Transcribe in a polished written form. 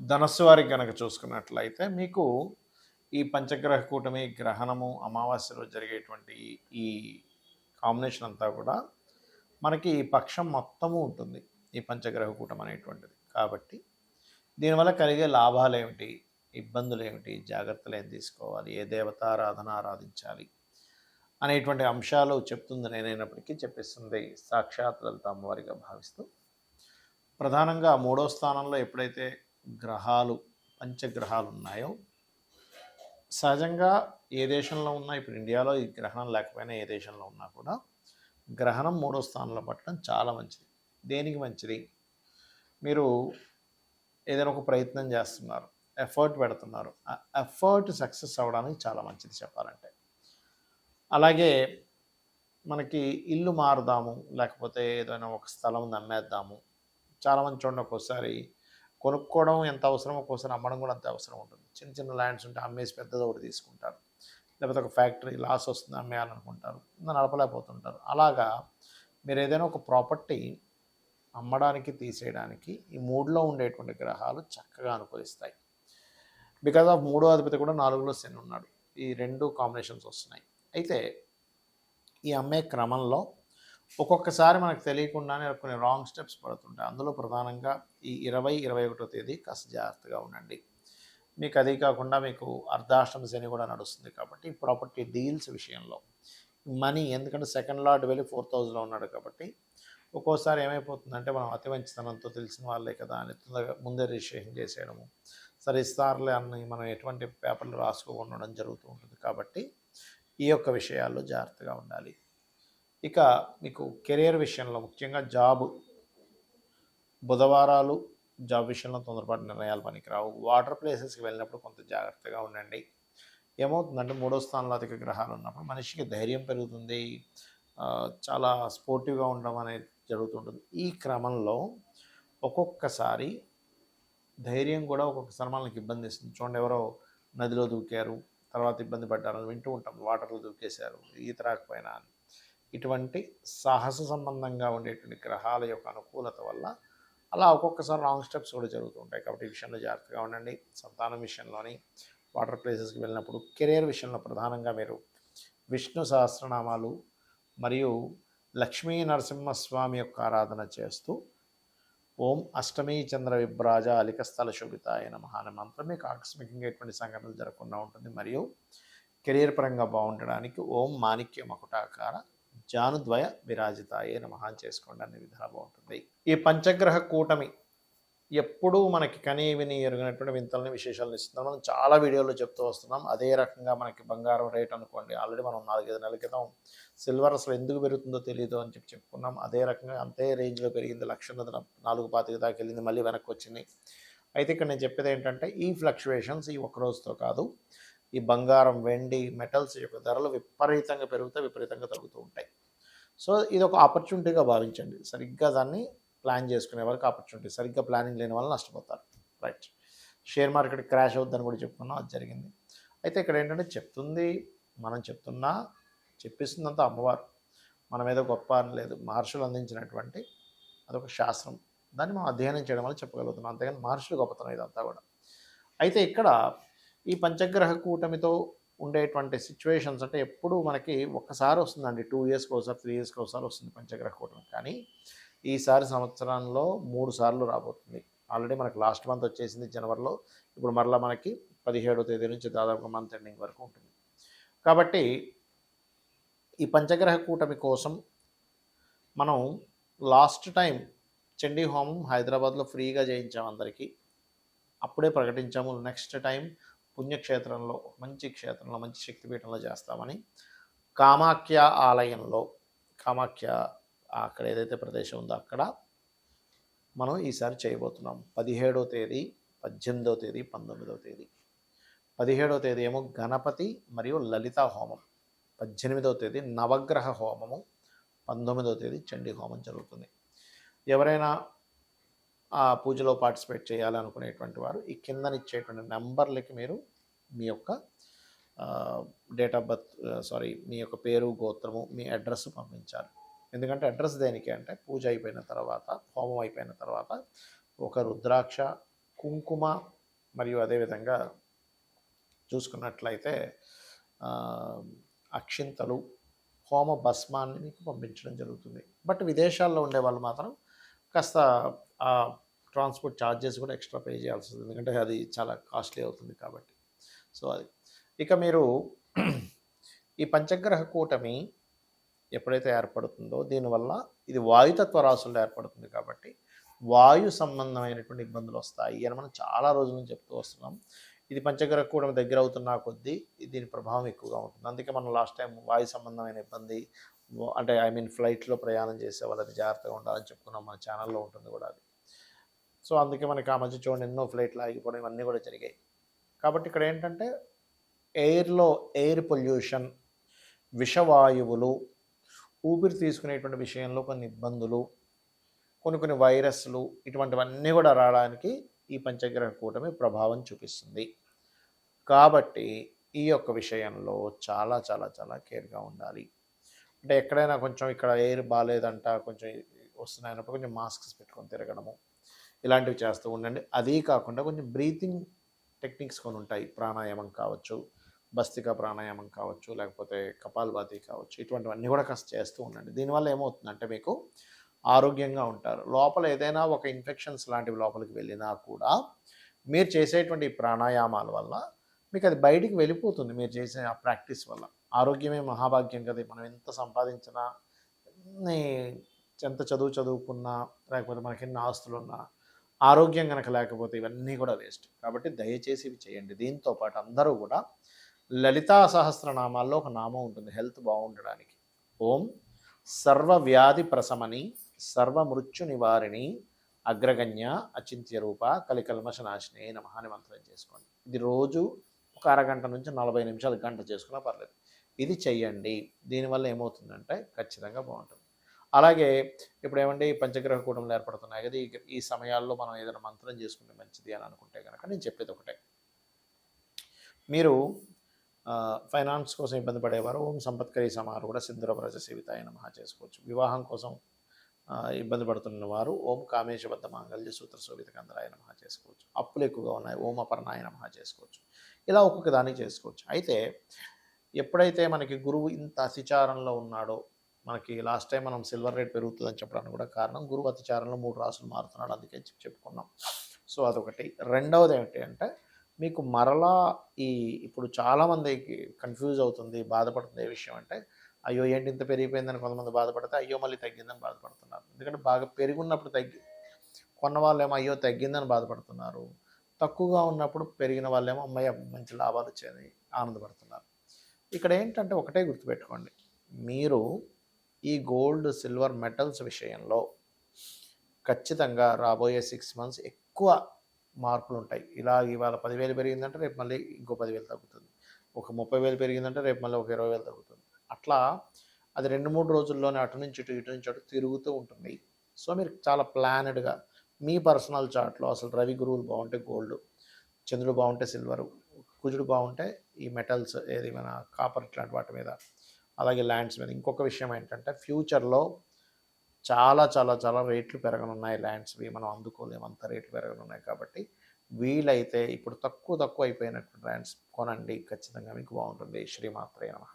ధనస్సు వారికి గనక చూసుకున్నట్లయితే మీకు ఈ పంచగ్రహ కూటమి గ్రహణము అమావాస్య రోజు జరిగేటువంటి ఈ కాంబినేషన్ అంతా కూడా మనకి ఈ పక్షం మొత్తము ఉంటుంది ఈ పంచగ్రహ కూటమి అనేటువంటిది. కాబట్టి దీనివల్ల కలిగే లాభాలు ఏమిటి, ఇబ్బందులు ఏమిటి, జాగ్రత్తలు ఏం తీసుకోవాలి, ఏ దేవతారాధన ఆరాధించాలి అనేటువంటి అంశాలు చెప్తుంది నేనైనప్పటికీ చెప్పిస్తుంది సాక్షాత్ లలిత అమ్మవారిగా భావిస్తూ, ప్రధానంగా మూడో స్థానంలో ఎప్పుడైతే గ్రహాలు పంచగ్రహాలు ఉన్నాయో, సహజంగా ఏ దేశంలో ఉన్నా ఇప్పుడు ఇండియాలో ఈ గ్రహణం లేకపోయినా ఏ దేశంలో ఉన్నా కూడా గ్రహణం మూడో స్థానంలో పట్టడం చాలా మంచిది. దేనికి మంచిది? మీరు ఏదైనా ఒక ప్రయత్నం చేస్తున్నారు, ఎఫర్ట్ పెడుతున్నారు, ఆ ఎఫర్ట్ సక్సెస్ అవ్వడానికి చాలా మంచిది చెప్పాలంటే. అలాగే మనకి ఇల్లు మారుదాము, లేకపోతే ఏదైనా ఒక స్థలం అమ్మేద్దాము, చాలామంది చూడండి ఒక్కోసారి కొనుక్కోవడం ఎంత అవసరమో ఒక్కోసారి అమ్మడం కూడా అంత అవసరం ఉంటుంది. చిన్న చిన్న ల్యాండ్స్ ఉంటే అమ్మేసి పెద్దది ఒకటి తీసుకుంటారు, లేకపోతే ఒక ఫ్యాక్టరీ లాస్ వస్తుంది అమ్మేయాలనుకుంటారు, నడపలేకపోతుంటారు. అలాగా మీరు ఏదైనా ఒక ప్రాపర్టీ అమ్మడానికి తీసేయడానికి ఈ మూడులో ఉండేటువంటి గ్రహాలు చక్కగా అనుకూలిస్తాయి. బికాజ్ ఆఫ్ మూడో అధిపతి కూడా 4లో శని ఉన్నాడు. ఈ రెండు కాంబినేషన్స్ వస్తున్నాయి. అయితే ఈ అమ్మే క్రమంలో ఒక్కొక్కసారి మనకు తెలియకుండానే కొన్ని రాంగ్ స్టెప్స్ పడుతుంటాయి. అందులో ప్రధానంగా ఈ 20-21 తేదీ కాస్త జాగ్రత్తగా ఉండండి. మీకు అది కాకుండా మీకు అర్ధాష్టమ శని కూడా నడుస్తుంది కాబట్టి ప్రాపర్టీ డీల్స్ విషయంలో మనీ, ఎందుకంటే సెకండ్ లార్డ్ వెళ్ళి 4000లో ఉన్నాడు కాబట్టి ఒక్కోసారి ఏమైపోతుందంటే మనం అతి మంచితనంతో తెలిసిన వాళ్ళే కదా అని ముందే రిజిస్ట్రేషన్ చేసేయడము, సరే ఇస్తారులే అని మనం ఎటువంటి పేపర్లు రాసుకోకుండా ఉండడం జరుగుతూ ఉంటుంది. కాబట్టి ఈ యొక్క విషయాల్లో జాగ్రత్తగా ఉండాలి. ఇక మీకు కెరియర్ విషయంలో ముఖ్యంగా బుధవారాలు జాబ్ విషయంలో తొందరపాటు నిర్ణయాలు పనికిరావు. వాటర్ ప్లేసెస్కి వెళ్ళినప్పుడు కొంత జాగ్రత్తగా ఉండండి. ఏమవుతుందంటే మూడో స్థానంలో అధిక గ్రహాలు ఉన్నప్పుడు మనిషికి ధైర్యం పెరుగుతుంది, చాలా స్పోర్టివ్గా ఉండడం అనేది జరుగుతుంటుంది. ఈ క్రమంలో ఒక్కొక్కసారి ధైర్యం కూడా ఒక్కొక్కసారి మనకి ఇబ్బంది ఇస్తుంది. చూడండి, ఎవరో నదిలో దూకారు, తర్వాత ఇబ్బంది పడ్డారని వింటూ ఉంటాం, వాటర్లో దూకేశారు ఈత రాకపోయినా అని. ఇటువంటి సాహస సంబంధంగా ఉండేటువంటి గ్రహాల యొక్క అనుకూలత వల్ల అలా ఒక్కొక్కసారి రాంగ్ స్టెప్స్ కూడా జరుగుతూ ఉంటాయి. కాబట్టి ఈ విషయంలో జాగ్రత్తగా ఉండండి. సంతానం విషయంలోని వాటర్ ప్లేసెస్కి వెళ్ళినప్పుడు, కెరీర్ విషయంలో ప్రధానంగా మీరు విష్ణు సహస్రనామాలు మరియు లక్ష్మీ నరసింహస్వామి యొక్క ఆరాధన చేస్తూ ఓం అష్టమీ చంద్ర విభ్రాజ అలికస్థల శోభితాయ నమః అనే మంత్రం మీకు ఆకస్మికంగా ఎటువంటి సంఘటనలు జరగకుండా ఉంటుంది. మరియు కెరీర్ పరంగా బాగుండడానికి ఓం మాణిక్య మకుటాకార జానుద్వయ విరాజితాయే నమః చేసుకోండి, అనే విధానం బాగుంటుంది. ఈ పంచగ్రహ కూటమి ఎప్పుడూ మనకి కనీ విని ఎరుగినటువంటి వింతలని విశేషాలను ఇస్తున్నాం. మనం చాలా వీడియోల్లో చెప్తూ వస్తున్నాం. అదే రకంగా మనకి బంగారం రేట్ అనుకోండి, ఆల్రెడీ మనం 4-5 నెలల క్రితం సిల్వర్ అసలు ఎందుకు పెరుగుతుందో తెలియదు అని చెప్పుకున్నాం. అదే రకంగా అంతే రేంజ్లో పెరిగింది, 1,425 దాకా వెళ్ళింది, మళ్ళీ వెనక్కి వచ్చింది. అయితే ఇక్కడ నేను చెప్పేది ఏంటంటే ఈ ఫ్లక్చువేషన్స్ ఈ ఒక్క రోజుతో కాదు, ఈ బంగారం, వెండి, మెటల్స్ యొక్క ధరలు విపరీతంగా పెరుగుతాయి, విపరీతంగా తగ్గుతూ ఉంటాయి. సో ఇది ఒక ఆపర్చునిటీగా భావించండి. సరిగ్గా దాన్ని ప్లాన్ చేసుకునే వాళ్ళకి ఆపర్చునిటీ, సరిగ్గా ప్లానింగ్ లేని వాళ్ళు నష్టపోతారు. రైట్. షేర్ మార్కెట్ క్రాష్ అవుద్దని కూడా చెప్పుకున్నాం, అది జరిగింది. అయితే ఇక్కడ ఏంటంటే మనం చెప్తున్నా చెప్పిస్తుందంతా అమ్మవారు, మనం ఏదో గొప్ప అని లేదు. మహర్షులు అందించినటువంటి అదొక శాస్త్రం, దాన్ని మనం అధ్యయనం చేయడం వల్ల చెప్పగలుగుతున్నాం, అంతేగాని మహర్షులు గొప్పతనం ఇదంతా కూడా. అయితే ఇక్కడ ఈ పంచగ్రహ కూటమితో ఉండేటువంటి సిచ్యువేషన్స్ అంటే ఎప్పుడు మనకి ఒక్కసారి వస్తుందండి, 2 ఇయర్స్కి ఒకసారి, 3 ఇయర్స్కి ఒకసారి వస్తుంది పంచగ్రహ కూటమి. కానీ ఈసారి సంవత్సరంలో 3 సార్లు రాబోతుంది. ఆల్రెడీ మనకు లాస్ట్ మంత్ వచ్చేసింది జనవరిలో, ఇప్పుడు మరలా మనకి 17వ తేదీ నుంచి దాదాపు మంత్ ఎండింగ్ వరకు ఉంటుంది. కాబట్టి ఈ పంచగ్రహ కూటమి కోసం మనం లాస్ట్ టైం చండీ హోమం హైదరాబాద్లో ఫ్రీగా చేయించాం అందరికీ, అప్పుడే ప్రకటించాము. నెక్స్ట్ టైం పుణ్యక్షేత్రంలో, మంచి క్షేత్రంలో, మంచి శక్తిపీఠంలో చేస్తామని కామాఖ్య ఆలయంలో, కామాఖ్య అక్కడ ఏదైతే ప్రదేశం ఉందో అక్కడ మనం ఈసారి చేయబోతున్నాం. 17వ తేదీ, 18వ తేదీ, 19వ తేదీ. 17వ తేదీ ఏమో గణపతి మరియు లలిత హోమం, 18వ తేదీ నవగ్రహ హోమము, 19వ తేదీ చండీ హోమం జరుగుతుంది. ఎవరైనా ఆ పూజలో పార్టిసిపేట్ చేయాలనుకునేటువంటి వారు ఈ కిందనిచ్చేటువంటి నెంబర్లకి మీరు మీ యొక్క డేట్ ఆఫ్ బర్త్, మీ యొక్క పేరు, గోత్రము, మీ అడ్రస్ పంపించాలి. ఎందుకంటే అడ్రస్ దేనికి అంటే పూజ అయిపోయిన తర్వాత, హోమం అయిపోయిన తర్వాత ఒక రుద్రాక్ష, కుంకుమ మరియు అదేవిధంగా చూసుకున్నట్లయితే ఆ, అక్షింతలు, హోమ భస్మాన్ని మీకు పంపించడం జరుగుతుంది. బట్ విదేశాల్లో ఉండే వాళ్ళు మాత్రం కాస్త ఆ ట్రాన్స్పోర్ట్ ఛార్జెస్ కూడా ఎక్స్ట్రా పే చేయాల్సి వస్తుంది, ఎందుకంటే అది చాలా కాస్ట్లీ అవుతుంది కాబట్టి. సో అది ఇక మీరు ఈ పంచగ్రహ కూటమి ఎప్పుడైతే ఏర్పడుతుందో దీనివల్ల ఇది వాయుతత్వ రాశుల్లో ఏర్పడుతుంది కాబట్టి వాయు సంబంధమైనటువంటి ఇబ్బందులు వస్తాయి అని మనం చాలా రోజుల నుంచి చెప్తూ వస్తున్నాం. ఇది పంచగ్రహ కూటమి దగ్గర అవుతున్న కొద్దీ దీని ప్రభావం ఎక్కువగా ఉంటుంది. అందుకే మనం లాస్ట్ టైం వాయు సంబంధమైన ఇబ్బంది అంటే ఐ మీన్ ఫ్లైట్లో ప్రయాణం చేసే వాళ్ళది జాగ్రత్తగా ఉండాలని చెప్పుకున్నాం, మన ఛానల్లో ఉంటుంది కూడా అది. సో అందుకే మనకి ఆ మధ్య చూడండి ఎన్నో ఫ్లైట్లు ఆగిపోవడం ఇవన్నీ కూడా జరిగాయి. కాబట్టి ఇక్కడ ఏంటంటే ఎయిర్ పొల్యూషన్, విషవాయువులు, ఊపిరి తీసుకునేటువంటి విషయంలో కొన్ని ఇబ్బందులు, కొన్ని వైరస్లు, ఇటువంటివన్నీ కూడా రావడానికి ఈ పంచగ్రహ కూటమి ప్రభావం చూపిస్తుంది. కాబట్టి ఈ యొక్క విషయంలో చాలా చాలా చాలా కేర్గా ఉండాలి. అంటే ఎక్కడైనా కొంచెం ఇక్కడ ఎయిర్ బాగాలేదంట, కొంచెం వస్తున్నాయన్నప్పుడు కొంచెం మాస్క్స్ పెట్టుకొని తిరగడము ఇలాంటివి చేస్తూ ఉండండి. అదీ కాకుండా కొంచెం బ్రీతింగ్ టెక్నిక్స్ కొన్ని ఉంటాయి, ప్రాణాయామం కావచ్చు, భస్తిక ప్రాణాయామం కావచ్చు, లేకపోతే కపాల్భాతి కావచ్చు, ఇటువంటివన్నీ కూడా కాస్త చేస్తూ ఉండండి. దీనివల్ల ఏమవుతుందంటే మీకు ఆరోగ్యంగా ఉంటారు. లోపల ఏదైనా ఒక ఇన్ఫెక్షన్స్ లాంటివి లోపలికి వెళ్ళినా కూడా మీరు చేసేటువంటి ప్రాణాయామాల వల్ల మీకు అది బయటికి వెళ్ళిపోతుంది. మీరు చేసే ఆ ప్రాక్టీస్ వల్ల ఆరోగ్యమే మహాభాగ్యం కదా. మనం ఎంత సంపాదించినా, ఎన్ని ఎంత చదువుకున్నా, లేకపోతే మనకి ఎన్ని ఆస్తులున్నా ఆరోగ్యం కనుక లేకపోతే ఇవన్నీ కూడా వేస్ట్. కాబట్టి దయచేసి ఇవి చేయండి. దీంతో పాటు అందరూ కూడా లలితా సహస్రనామాల్లో ఒక నామం ఉంటుంది హెల్త్ బాగుండడానికి. ఓం సర్వవ్యాధి ప్రశమని సర్వమృత్యు నివారిణి అగ్రగణ్య అచింత్య రూప కలికల్మషనాశిని నమః అని మంత్రం చేసుకోండి. ఇది రోజు ఒక అరగంట నుంచి 40 నిమిషాలు, గంట చేసుకున్నా పర్లేదు. ఇది చెయ్యండి. దీనివల్ల ఏమవుతుందంటే ఖచ్చితంగా బాగుంటుంది. అలాగే ఇప్పుడు ఏమంటే ఈ పంచగ్రహ కూటములు ఏర్పడుతున్నాయి కదా, ఈ సమయాల్లో మనం ఏదైనా మంత్రం చేసుకుంటే మంచిది అని అనుకుంటే కనుక నేను చెప్పేది ఒకటే. మీరు ఫైనాన్స్ కోసం ఇబ్బంది పడేవారు ఓం సంపత్కరీ సమారు కూడా సింధుర వ్రజ సేవితాయ నమః చేసుకోవచ్చు. వివాహం కోసం ఇబ్బంది పడుతున్న వారు ఓం కామేశబద్ధ మాంగళ్య సూత్ర శోభిత కందరాయ నమః చేసుకోవచ్చు. అప్పులు ఎక్కువగా ఉన్నాయి ఓం అపర్ణాయ నమః చేసుకోవచ్చు. ఇలా ఒక్కొక్క దానికి చేసుకోవచ్చు. అయితే ఎప్పుడైతే మనకి గురువు ఇంత అతిచారంలో ఉన్నాడో, మనకి లాస్ట్ టైం మనం సిల్వర్ రేట్ పెరుగుతుందని చెప్పడానికి కూడా కారణం గురువు అతిచారంలో 3 రాసులు మారుతున్నాడు, అందుకే చెప్పుకున్నాం. సో అదొకటి. రెండవది ఏమిటి అంటే మీకు మరలా ఇప్పుడు చాలామందికి కన్ఫ్యూజ్ అవుతుంది, బాధపడుతుంది ఏ విషయం అంటే అయ్యో ఏంటి ఇంత పెరిగిపోయిందని కొంతమంది బాధపడితే అయ్యో మళ్ళీ తగ్గిందని బాధపడుతున్నారు. ఎందుకంటే బాగా పెరుగున్నప్పుడు కొన్న వాళ్ళేమో అయ్యో తగ్గిందని బాధపడుతున్నారు, తక్కువగా ఉన్నప్పుడు పెరిగిన వాళ్ళేమో అమ్మయ్య మంచి లాభాలు వచ్చాయని ఆనందపడుతున్నారు. ఇక్కడ ఏంటంటే ఒకటే గుర్తుపెట్టుకోండి, మీరు ఈ గోల్డ్ సిల్వర్ మెటల్స్ విషయంలో ఖచ్చితంగా రాబోయే 6 మంత్స్ ఎక్కువ మార్పులు ఉంటాయి. ఇవాళ 10,000 పెరిగిందంటే రేపు మళ్ళీ ఇంకో 10,000 తగ్గుతుంది. ఒక 30,000 పెరిగిందంటే రేపు మళ్ళీ ఒక 20,000 తగ్గుతుంది. అట్లా అది 2-3 రోజుల్లోనే అటు నుంచి ఇటు తిరుగుతూ ఉంటుంది. సో మీరు చాలా ప్లానెడ్గా మీ పర్సనల్ చార్ట్లో అసలు రవి గురువులు బాగుంటే గోల్డ్, చంద్రుడు బాగుంటే సిల్వరు, కుజుడు బాగుంటే ఈ మెటల్స్ ఏది మన కాపర్ ఇట్లాంటి వాటి మీద, అలాగే ల్యాండ్స్ మీద. ఇంకొక విషయం ఏంటంటే ఫ్యూచర్లో చాలా చాలా చాలా రేట్లు పెరగనున్నాయి ల్యాండ్స్వి, మనం అందుకోలేము అంత రేట్లు పెరగనున్నాయి. కాబట్టి వీలైతే ఇప్పుడు తక్కువ అయిపోయినటువంటి ల్యాండ్స్ కొనండి, ఖచ్చితంగా మీకు బాగుంటుంది. శ్రీమాత్రే నమః.